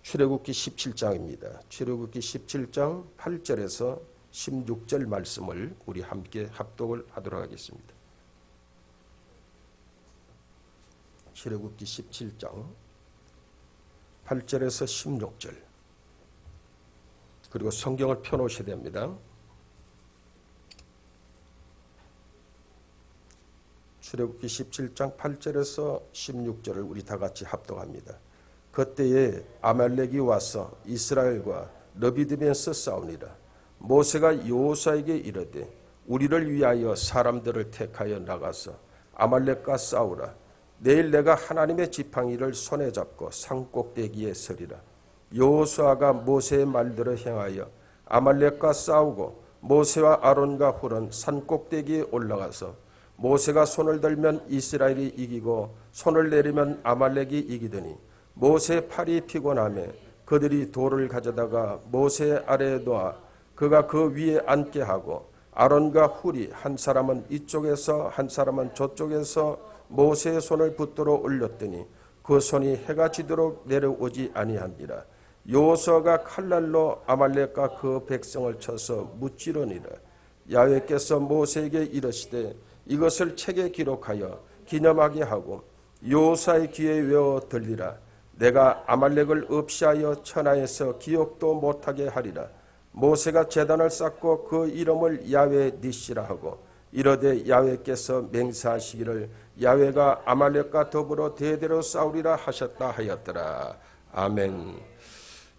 출애굽기 17장입니다. 출애굽기 17장 8절에서 16절 말씀을 우리 함께 합독을 하도록 하겠습니다. 출애굽기 17장 8절에서 16절, 그리고 성경을 펴놓으셔야 됩니다. 출애굽기 17장 8절에서 16절을 우리 다 같이 합독합니다. 그때에 아말렉이 와서 이스라엘과 르비딤에서 싸우니라. 모세가 여호수아에게 이르되 우리를 위하여 사람들을 택하여 나가서 아말렉과 싸우라. 내일 내가 하나님의 지팡이를 손에 잡고 산꼭대기에 서리라. 여호수아가 모세의 말대로 행하여 아말렉과 싸우고 모세와 아론과 훌은 산꼭대기에 올라가서 모세가 손을 들면 이스라엘이 이기고 손을 내리면 아말렉이 이기더니 모세의 팔이 피곤하며 그들이 돌을 가져다가 모세 아래에 놓아 그가 그 위에 앉게 하고 아론과 훌이 한 사람은 이쪽에서 한 사람은 저쪽에서 모세의 손을 붙들어 올렸더니 그 손이 해가 지도록 내려오지 아니하니라. 여호수아가 칼날로 아말렉과 그 백성을 쳐서 무찌르니라. 야훼께서 모세에게 이르시되 이것을 책에 기록하여 기념하게 하고 여호수아의 귀에 외워 들리라. 내가 아말렉을 없이하여 천하에서 기억도 못하게 하리라. 모세가 제단을 쌓고 그 이름을 야훼 니시라 하고 이르되 야훼께서 맹세하시기를 야훼가 아말렉과 더불어 대대로 싸우리라 하셨다 하였더라. 아멘.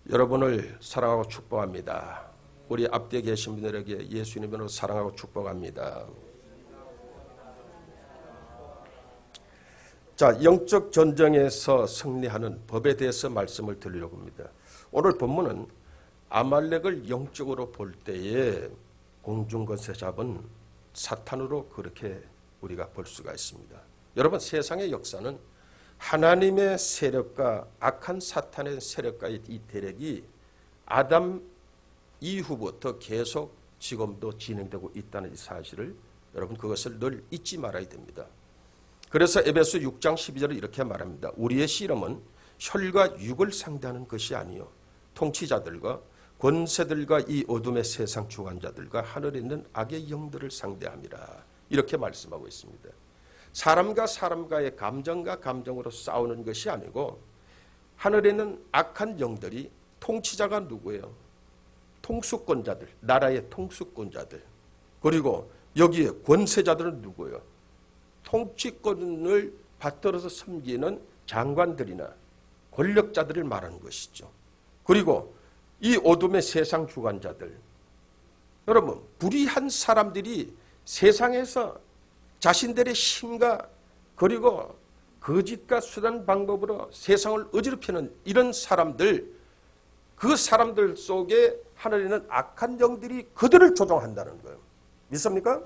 여러분을 사랑하고 축복합니다. 우리 앞뒤에 계신 분들에게 예수님으로 사랑하고 축복합니다. 자, 영적 전쟁에서 승리하는 법에 대해서 말씀을 드리려고 합니다. 오늘 본문은 아말렉을 영적으로 볼 때에 공중권세 잡은 사탄으로 그렇게 우리가 볼 수가 있습니다. 여러분, 세상의 역사는 하나님의 세력과 악한 사탄의 세력과의 이 대력이 아담 이후부터 계속 지금도 진행되고 있다는 이 사실을 여러분, 그것을 늘 잊지 말아야 됩니다. 그래서 에베소 6장 12절을 이렇게 말합니다. 우리의 씨름은 혈과 육을 상대하는 것이 아니요 통치자들과 권세들과 이 어둠의 세상 주관자들과 하늘에 있는 악의 영들을 상대함이라. 이렇게 말씀하고 있습니다. 사람과 사람과의 감정과 감정으로 싸우는 것이 아니고 하늘에 있는 악한 영들이 통치자가 누구예요? 통수권자들, 나라의 통수권자들. 그리고 여기에 권세자들은 누구예요? 통치권을 받들어서 섬기는 장관들이나 권력자들을 말하는 것이죠. 그리고 이 어둠의 세상 주관자들, 여러분, 불의한 사람들이 세상에서 자신들의 힘과 그리고 거짓과 수단 방법으로 세상을 어지럽히는 이런 사람들, 그 사람들 속에 하늘에 있는 악한 영들이 그들을 조종한다는 거예요. 믿습니까?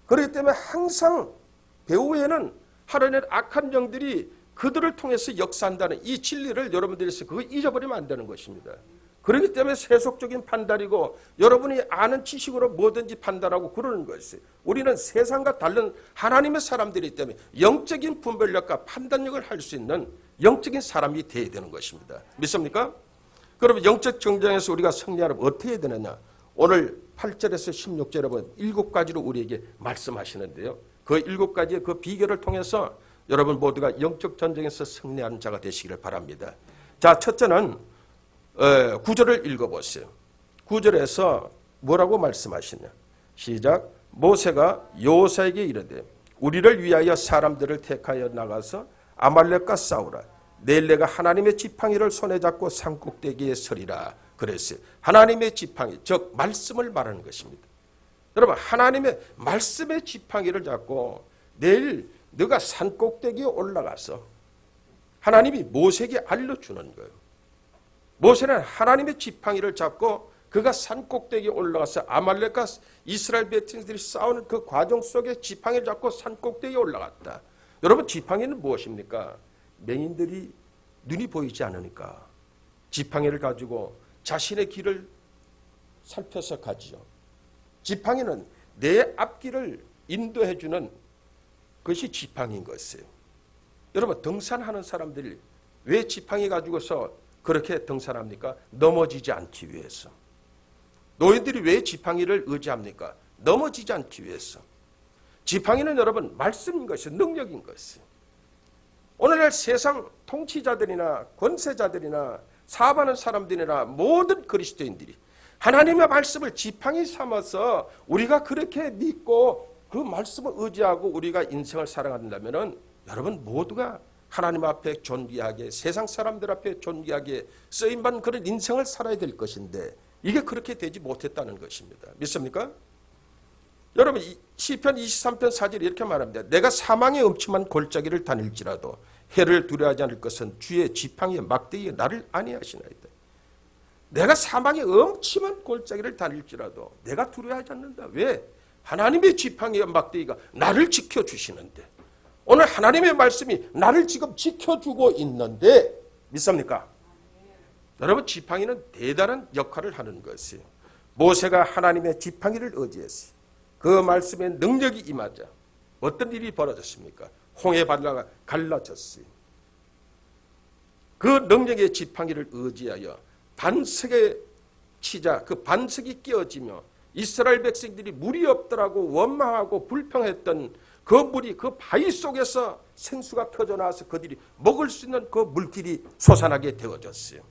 그렇기 때문에 항상 배후에는 하늘의 악한 영들이 그들을 통해서 역사한다는 이 진리를 여러분들이 그거 잊어버리면 안 되는 것입니다. 그렇기 때문에 세속적인 판단이고 여러분이 아는 지식으로 뭐든지 판단하고 그러는 것이에요. 우리는 세상과 다른 하나님의 사람들이기 때문에 영적인 분별력과 판단력을 할 수 있는 영적인 사람이 되어야 되는 것입니다. 믿습니까? 그러면 영적 전쟁에서 우리가 승리하려면 어떻게 해야 되느냐? 오늘 8절에서 16절에 보면 7가지로 우리에게 말씀하시는데요. 그 7가지의 그 비결을 통해서 여러분 모두가 영적 전쟁에서 승리하는 자가 되시기를 바랍니다. 자, 첫째는 9절을 읽어보세요. 9절에서 뭐라고 말씀하시냐? 시작. 모세가 여호수아에게 이르되 우리를 위하여 사람들을 택하여 나가서 아말렉과 싸우라. 내일 내가 하나님의 지팡이를 손에 잡고 산꼭대기에 서리라. 그랬어요. 하나님의 지팡이, 즉 말씀을 말하는 것입니다. 여러분, 하나님의 말씀의 지팡이를 잡고 내일 너가 산꼭대기에 올라가서 하나님이 모세에게 알려주는 거예요. 모세는 하나님의 지팡이를 잡고 그가 산꼭대기에 올라가서 아말렉과 이스라엘 백성들이 싸우는 그 과정 속에 지팡이를 잡고 산꼭대기에 올라갔다. 여러분, 지팡이는 무엇입니까? 맹인들이 눈이 보이지 않으니까 지팡이를 가지고 자신의 길을 살펴서 가지요. 지팡이는 내 앞길을 인도해주는 것이 지팡이인 것이에요. 여러분, 등산하는 사람들이 왜 지팡이 가지고서 그렇게 등산합니까? 넘어지지 않기 위해서. 노인들이 왜 지팡이를 의지합니까? 넘어지지 않기 위해서. 지팡이는 여러분 말씀인 것이 능력인 것이. 오늘날 세상 통치자들이나 권세자들이나 사업하는 사람들이나 모든 그리스도인들이 하나님의 말씀을 지팡이 삼아서 우리가 그렇게 믿고 그 말씀을 의지하고 우리가 인생을 살아간다면 여러분 모두가 하나님 앞에 존귀하게 세상 사람들 앞에 존귀하게 쓰임받는 그런 인생을 살아야 될 것인데 이게 그렇게 되지 못했다는 것입니다. 믿습니까? 여러분 시편 23편 4절에 이렇게 말합니다. 내가 사망의 음침한 골짜기를 다닐지라도 해를 두려워하지 않을 것은 주의 지팡이의 막대기에 나를 안위하시나이다. 내가 사망의 음침한 골짜기를 다닐지라도 내가 두려워하지 않는다. 왜? 하나님의 지팡이의 막대기가 나를 지켜주시는데 오늘 하나님의 말씀이 나를 지금 지켜주고 있는데 믿습니까? 여러분 지팡이는 대단한 역할을 하는 것이에요. 모세가 하나님의 지팡이를 의지했어요. 그 말씀에 능력이 임하자 어떤 일이 벌어졌습니까? 홍해 바다가 갈라졌어요. 그 능력의 지팡이를 의지하여 반석에 치자 그 반석이 깨어지며 이스라엘 백성들이 물이 없더라고 원망하고 불평했던 그 물이 그 바위 속에서 생수가 터져나와서 그들이 먹을 수 있는 그 물길이 솟아나게 되어졌어요.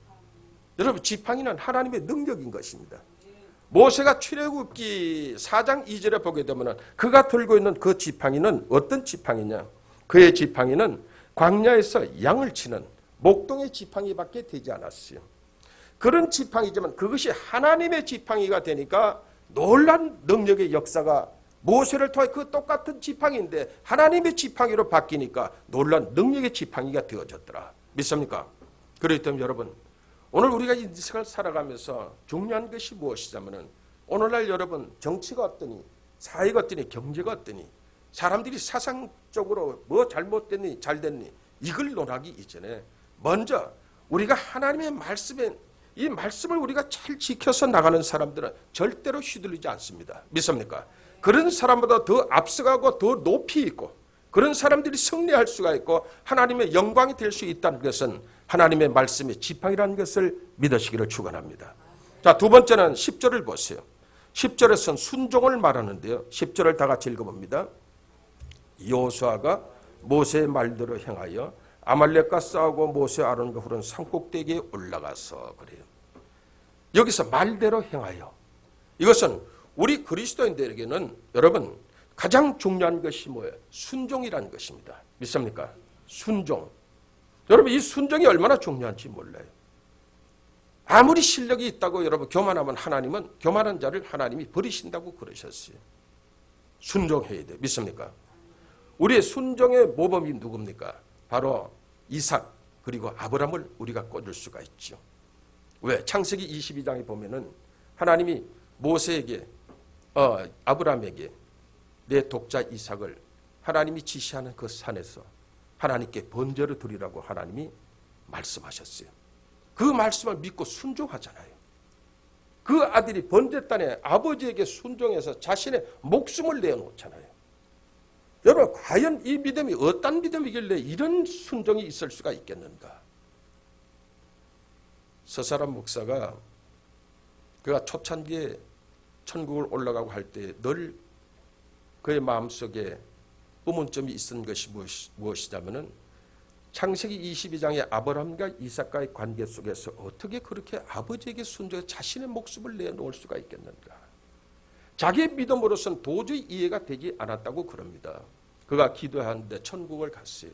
여러분 지팡이는 하나님의 능력인 것입니다. 모세가 출애굽기 4장 2절에 보게 되면 그가 들고 있는 그 지팡이는 어떤 지팡이냐? 그의 지팡이는 광야에서 양을 치는 목동의 지팡이밖에 되지 않았어요. 그런 지팡이지만 그것이 하나님의 지팡이가 되니까 놀란 능력의 역사가 모세를 통해 그 똑같은 지팡이인데 하나님의 지팡이로 바뀌니까 놀란 능력의 지팡이가 되어졌더라. 믿습니까? 그렇다면 여러분 오늘 우리가 인생을 살아가면서 중요한 것이 무엇이냐면 오늘날 여러분 정치가 어떠니 사회가 어떠니 경제가 어떠니 사람들이 사상적으로 뭐 잘못됐니 잘됐니 이걸 논하기 이전에 먼저 우리가 하나님의 말씀에 이 말씀을 우리가 잘 지켜서 나가는 사람들은 절대로 휘둘리지 않습니다. 믿습니까? 그런 사람보다 더 앞서가고 더 높이 있고 그런 사람들이 승리할 수가 있고 하나님의 영광이 될 수 있다는 것은 하나님의 말씀의 지팡이라는 것을 믿으시기를 축원합니다. 자, 두 번째는 10절을 보세요. 10절에서는 순종을 말하는데요. 10절을 다 같이 읽어봅니다. 여호수아가 모세의 말대로 행하여 아말렉과 싸우고 모세 아론과 훌은 산꼭대기에 올라가서 그래요. 여기서 말대로 행하여 이것은 우리 그리스도인들에게는 여러분 가장 중요한 것이 뭐예요? 순종이라는 것입니다. 믿습니까? 순종. 여러분 이 순종이 얼마나 중요한지 몰라요. 아무리 실력이 있다고 여러분 교만하면 하나님은 교만한 자를 하나님이 버리신다고 그러셨어요. 순종해야 돼요. 믿습니까? 우리의 순종의 모범이 누굽니까? 바로 이삭 그리고 아브라함을 우리가 꽂을 수가 있죠. 왜? 창세기 22장에 보면은 하나님이 모세에게 아브라함에게 내 독자 이삭을 하나님이 지시하는 그 산에서 하나님께 번제를 드리라고 하나님이 말씀하셨어요. 그 말씀을 믿고 순종하잖아요. 그 아들이 번제단에 아버지에게 순종해서 자신의 목숨을 내어놓잖아요. 여러분 과연 이 믿음이 어떤 믿음이길래 이런 순종이 있을 수가 있겠는가? 서사람 목사가 그가 초창기에 천국을 올라가고 할 때 늘 그의 마음속에 의문점이 있었던 것이 무엇이냐면은 창세기 22장의 아브라함과 이삭과의 관계 속에서 어떻게 그렇게 아버지에게 순종해 자신의 목숨을 내놓을 수가 있겠는가? 자기의 믿음으로서는 도저히 이해가 되지 않았다고 그럽니다. 그가 기도하는데 천국을 갔어요.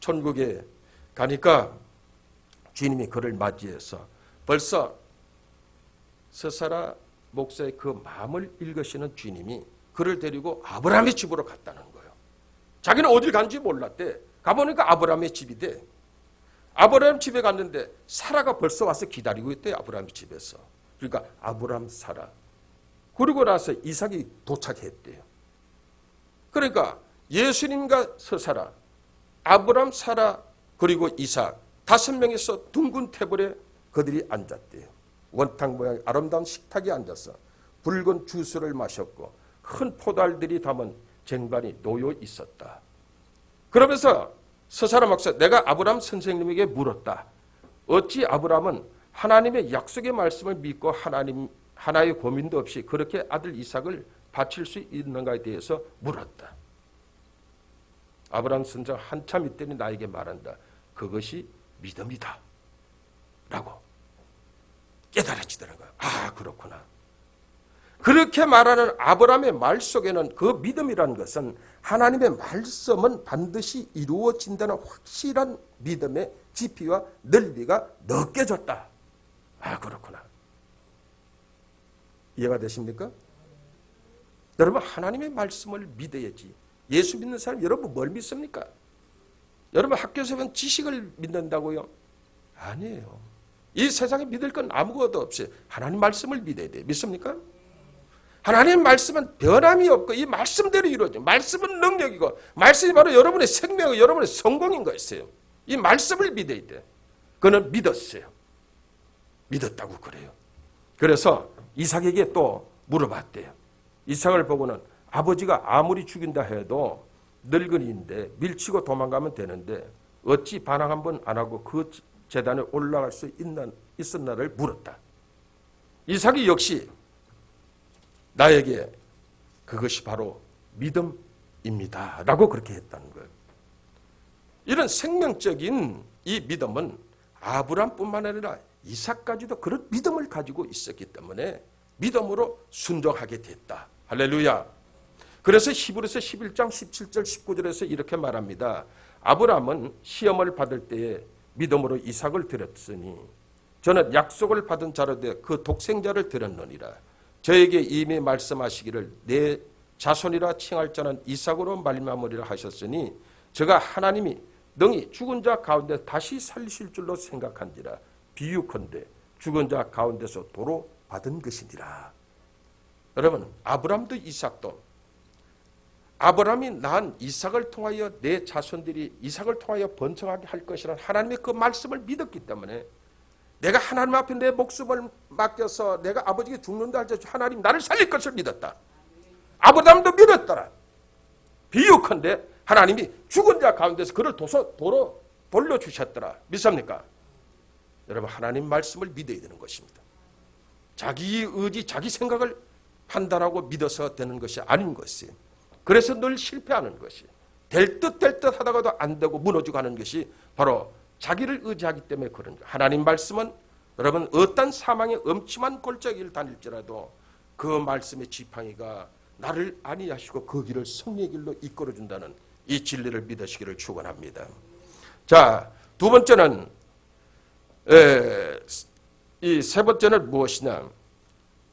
천국에 가니까 주님이 그를 맞이해서 벌써 서사라 목사의 그 마음을 읽으시는 주님이 그를 데리고 아브라함의 집으로 갔다는 거예요. 자기는 어딜 간지 몰랐대. 가보니까 아브라함의 집이대. 아브라함 집에 갔는데 사라가 벌써 와서 기다리고 있대요. 아브라함 집에서. 그러니까 아브라함 사라. 그러고 나서 이삭이 도착했대요. 그러니까 예수님과 서사라, 아브라함, 사라 그리고 이삭 5명이서 둥근 테이블에 그들이 앉았대요. 원탁 모양 아름다운 식탁에 앉아서 붉은 주스를 마셨고 큰 포도알들이 담은 쟁반이 놓여 있었다. 그러면서 서사라 목사 내가 아브라함 선생님에게 물었다. 어찌 아브라함은 하나님의 약속의 말씀을 믿고 하나의 고민도 없이 그렇게 아들 이삭을 바칠 수 있는가에 대해서 물었다. 아브라함 선장 한참 있더니 나에게 말한다. 그것이 믿음이다. 라고 깨달아지더라는 거야. 아, 그렇구나. 그렇게 말하는 아브라함의 말 속에는 그 믿음이라는 것은 하나님의 말씀은 반드시 이루어진다는 확실한 믿음의 깊이와 넓이가 느껴졌다. 아, 그렇구나. 이해가 되십니까? 여러분, 하나님의 말씀을 믿어야지. 예수 믿는 사람 여러분 뭘 믿습니까? 여러분 학교에서 배운 지식을 믿는다고요? 아니에요. 이 세상에 믿을 건 아무것도 없어요. 하나님 말씀을 믿어야 돼요. 믿습니까? 하나님 말씀은 변함이 없고 이 말씀대로 이루어져요. 말씀은 능력이고 말씀이 바로 여러분의 생명이고 여러분의 성공인 거였어요. 이 말씀을 믿어야 돼요. 그는 믿었어요. 믿었다고 그래요. 그래서 이삭에게 또 물어봤대요. 이삭을 보고는 아버지가 아무리 죽인다 해도 늙은이인데 밀치고 도망가면 되는데 어찌 반항 한번 안 하고 그 제단에 올라갈 수 있었나를 물었다. 이삭이 역시 나에게 그것이 바로 믿음입니다. 라고 그렇게 했다는 거예요. 이런 생명적인 이 믿음은 아브라함뿐만 아니라 이삭까지도 그런 믿음을 가지고 있었기 때문에 믿음으로 순종하게 됐다. 할렐루야. 그래서 히브리서 11장 17절 19절에서 이렇게 말합니다. 아브라함은 시험을 받을 때에 믿음으로 이삭을 드렸으니 저는 약속을 받은 자로 되어 그 독생자를 드렸느니라. 저에게 이미 말씀하시기를 내 자손이라 칭할 자는 이삭으로 말미암으리라 하셨으니 저가 하나님이 능히 죽은 자 가운데 다시 살리실 줄로 생각한지라. 비유컨대 죽은 자 가운데서 도로 받은 것이니라. 여러분, 아브라함도 이삭도 아브라함이 낳은 이삭을 통하여 내 자손들이 이삭을 통하여 번성하게 할 것이라는 하나님의 그 말씀을 믿었기 때문에 내가 하나님 앞에 내 목숨을 맡겨서 내가 아버지에게 죽는다 할때 하나님 나를 살릴 것을 믿었다. 아브라함도 믿었더라. 비유컨대 하나님이 죽은 자 가운데서 그를 도로 돌려주셨더라. 믿습니까? 여러분, 하나님 말씀을 믿어야 되는 것입니다. 자기 의지, 자기 생각을 판단하고 믿어서 되는 것이 아닌 것이에요. 그래서 늘 실패하는 것이 될 듯 하다가도 안 되고 무너지고 하는 것이 바로 자기를 의지하기 때문에 그런 거예요. 하나님 말씀은 여러분 어떤 사망의 엄침한 골짜기를 다닐지라도 그 말씀의 지팡이가 나를 안위하시고 그 길을 승리의 길로 이끌어준다는 이 진리를 믿으시기를 축원합니다. 자, 두 번째는 이 세 번째는 무엇이냐?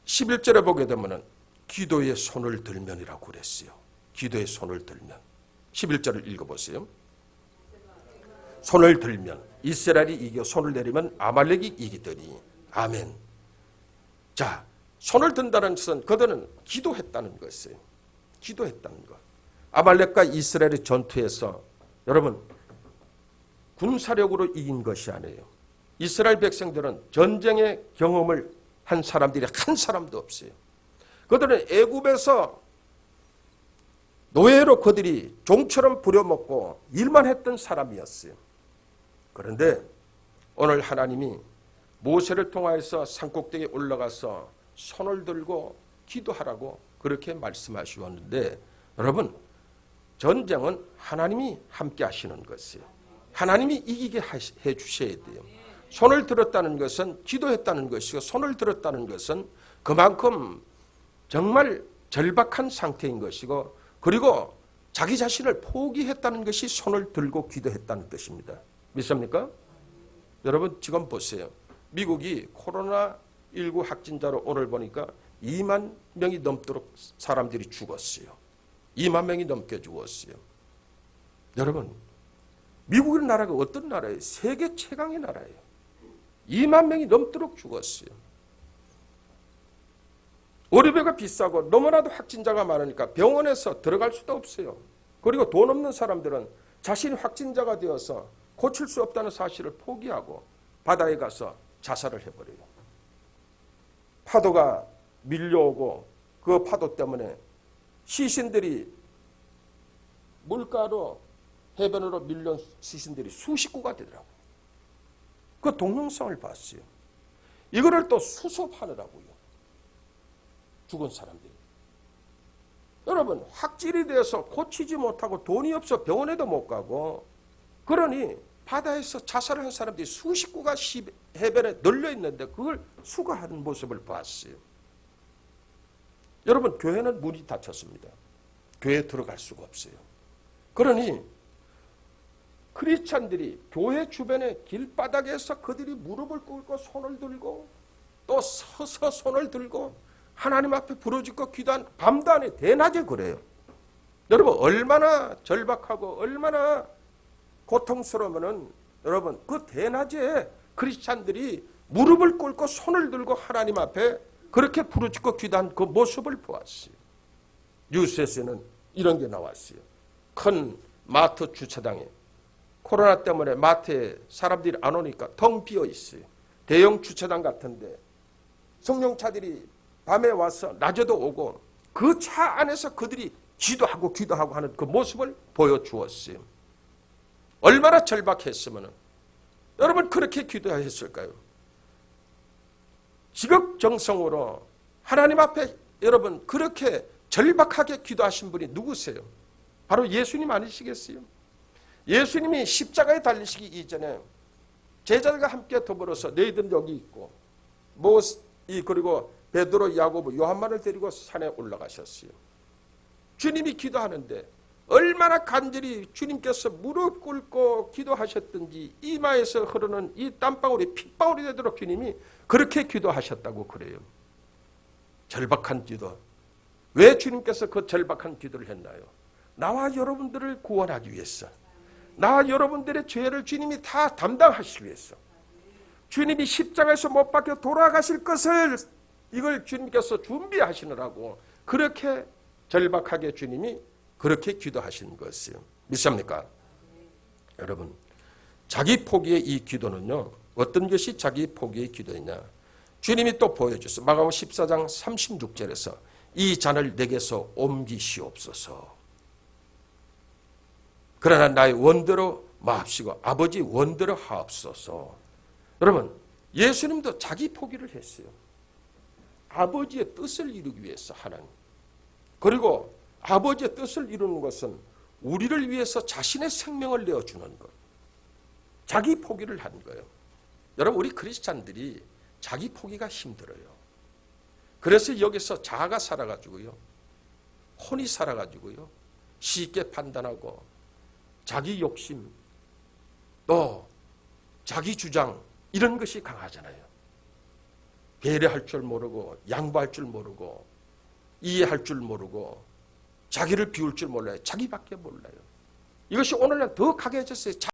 11절에 보게 되면 기도의 손을 들면이라고 그랬어요. 기도의 손을 들면. 11절을 읽어보세요. 손을 들면 이스라엘이 이겨 손을 내리면 아말렉이 이기더니. 아멘. 자, 손을 든다는 것은 그들은 기도했다는 것이에요. 기도했다는 것. 아말렉과 이스라엘의 전투에서 여러분 군사력으로 이긴 것이 아니에요. 이스라엘 백성들은 전쟁의 경험을 한 사람들이 한 사람도 없어요. 그들은 애굽에서 노예로 그들이 종처럼 부려먹고 일만 했던 사람이었어요. 그런데 오늘 하나님이 모세를 통하여서 산꼭대기에 올라가서 손을 들고 기도하라고 그렇게 말씀하셨는데 여러분, 전쟁은 하나님이 함께 하시는 것이에요. 하나님이 이기게 해 주셔야 돼요. 손을 들었다는 것은 기도했다는 것이고 손을 들었다는 것은 그만큼 정말 절박한 상태인 것이고 그리고 자기 자신을 포기했다는 것이 손을 들고 기도했다는 뜻입니다. 믿습니까? 여러분 지금 보세요. 미국이 코로나19 확진자로 오늘 보니까 2만 명이 넘도록 사람들이 죽었어요. 2만 명이 넘게 죽었어요. 여러분, 미국이라는 나라가 어떤 나라예요? 세계 최강의 나라예요. 2만 명이 넘도록 죽었어요. 의료비가 비싸고 너무나도 확진자가 많으니까 병원에서 들어갈 수도 없어요. 그리고 돈 없는 사람들은 자신이 확진자가 되어서 고칠 수 없다는 사실을 포기하고 바다에 가서 자살을 해버려요. 파도가 밀려오고 그 파도 때문에 시신들이 물가로 해변으로 밀려온 시신들이 수십 구가 되더라고요. 그 동영상을 봤어요. 이거를 또 수습하느라고요. 죽은 사람들이. 여러분, 확질이 돼서 고치지 못하고 돈이 없어 병원에도 못 가고, 그러니 바다에서 자살한 사람들이 수십 구가 해변에 널려 있는데 그걸 수거하는 모습을 봤어요. 여러분, 교회는 문이 닫혔습니다. 교회에 들어갈 수가 없어요. 그러니 크리스찬들이 교회 주변의 길바닥에서 그들이 무릎을 꿇고 손을 들고 또 서서 손을 들고 하나님 앞에 부르짖고 기도한 밤도 아니 대낮에 그래요. 여러분, 얼마나 절박하고 얼마나 고통스러우면은 여러분, 그 대낮에 크리스찬들이 무릎을 꿇고 손을 들고 하나님 앞에 그렇게 부르짖고 기도한 그 모습을 보았어요. 뉴스에서는 이런 게 나왔어요. 큰 마트 주차장에 코로나 때문에 마트에 사람들이 안 오니까 텅 비어 있어요. 대형 주차장 같은데 승용차들이 밤에 와서 낮에도 오고 그 차 안에서 그들이 기도하고 하는 그 모습을 보여주었어요. 얼마나 절박했으면 여러분 그렇게 기도했을까요? 지극정성으로 하나님 앞에 여러분 그렇게 절박하게 기도하신 분이 누구세요? 바로 예수님 아니시겠어요? 예수님이 십자가에 달리시기 이전에 제자들과 함께 더불어서 너희들은 여기 있고 그리고 베드로, 야고보, 요한만을 데리고 산에 올라가셨어요. 주님이 기도하는데 얼마나 간절히 주님께서 무릎 꿇고 기도하셨든지 이마에서 흐르는 이 땀방울이 핏방울이 되도록 주님이 그렇게 기도하셨다고 그래요. 절박한 기도. 왜 주님께서 그 절박한 기도를 했나요? 나와 여러분들을 구원하기 위해서. 나와 여러분들의 죄를 주님이 다 담당하시기 위해서. 주님이 십자가에서 못 박혀 돌아가실 것을 이걸 주님께서 준비하시느라고 그렇게 절박하게 주님이 그렇게 기도하신 것이요. 믿습니까? 여러분, 자기 포기의 이 기도는요. 어떤 것이 자기 포기의 기도이냐. 주님이 또 보여줬어요. 마가복음 14장 36절에서 이 잔을 내게서 옮기시옵소서. 그러나 나의 원대로 마옵시고 아버지 원대로 하옵소서. 여러분, 예수님도 자기 포기를 했어요. 아버지의 뜻을 이루기 위해서 하나님. 그리고 아버지의 뜻을 이루는 것은 우리를 위해서 자신의 생명을 내어주는 것. 자기 포기를 한 거예요. 여러분, 우리 크리스찬들이 자기 포기가 힘들어요. 그래서 여기서 자아가 살아가지고요. 혼이 살아가지고요. 쉽게 판단하고 자기 욕심 또 자기 주장 이런 것이 강하잖아요. 배려할 줄 모르고 양보할 줄 모르고 이해할 줄 모르고 자기를 비울 줄 몰라요. 자기밖에 몰라요. 이것이 오늘날 더 강해졌어요.